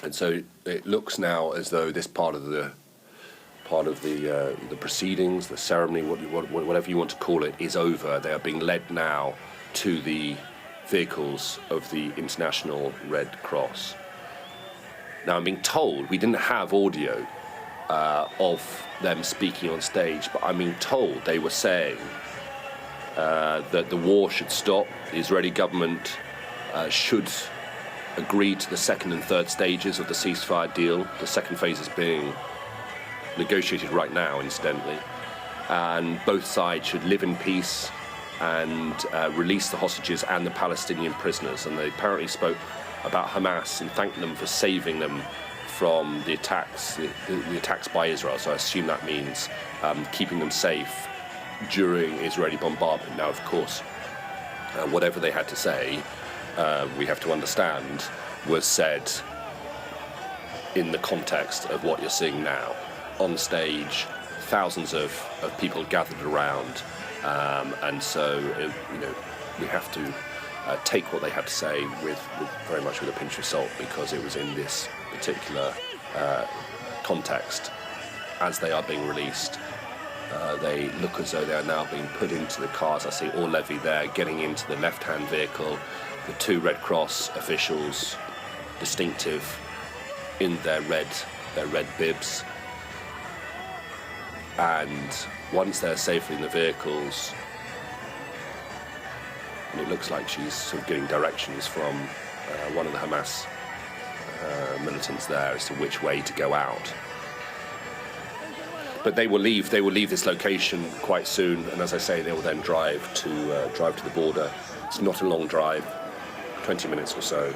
And so it looks now as though this part of the proceedings, the ceremony, whatever you want to call it, is over. They are being led now to the vehicles of the International Red Cross. Now, I'm being told, we didn't have audio of them speaking on stage, but I'm being told they were saying that the war should stop, the Israeli government should agree to the second and third stages of the ceasefire deal. The second phase is being negotiated right now, incidentally, and both sides should live in peace and release the hostages and the Palestinian prisoners. And they apparently spoke about Hamas and thanked them for saving them from the attacks by Israel. So I assume that means keeping them safe during Israeli bombardment. Now, of course, whatever they had to say, we have to understand, was said in the context of what you're seeing now. On stage, thousands of people gathered around, and so we have to take what they had to say with very much with a pinch of salt, because it was in this particular context. As they are being released, they look as though they are now being put into the cars. I see Orlevi there getting into the left-hand vehicle, the two Red Cross officials, distinctive in their red bibs. And once they're safely in the vehicles, and it looks like she's sort of getting directions from one of the Hamas militants there as to which way to go out. But they will leave this location quite soon, and as I say, they will then drive to the border. It's not a long drive, 20 minutes or so.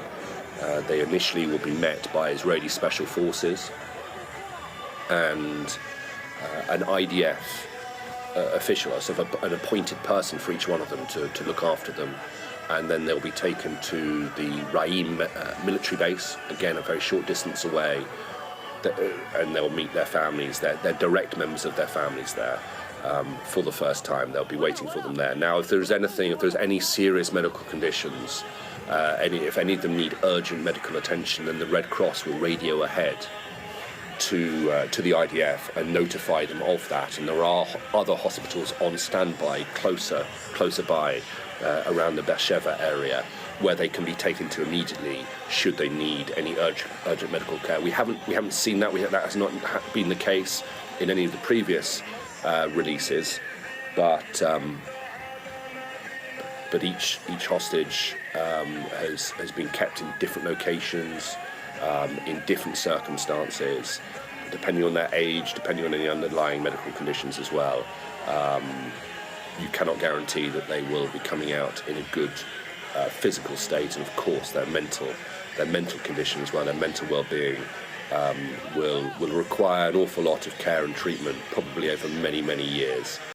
They initially will be met by Israeli special forces and an IDF official, so an appointed person for each one of them to look after them. And then they'll be taken to the Raim military base, again a very short distance away, and they'll meet their families. They're direct members of their families there for the first time. They'll be waiting for them there. Now, if there's any serious medical conditions, if any of them need urgent medical attention, then the Red Cross will radio ahead to the IDF and notify them of that. And there are other hospitals on standby closer by around the Beersheba area, where they can be taken to immediately should they need any urgent medical care. We haven't seen that. That has not been the case in any of the previous releases, but each hostage has been kept in different locations, in different circumstances, depending on their age, depending on any underlying medical conditions as well. You cannot guarantee that they will be coming out in a good physical state, and of course their mental condition as well, their mental well-being will require an awful lot of care and treatment, probably over many years.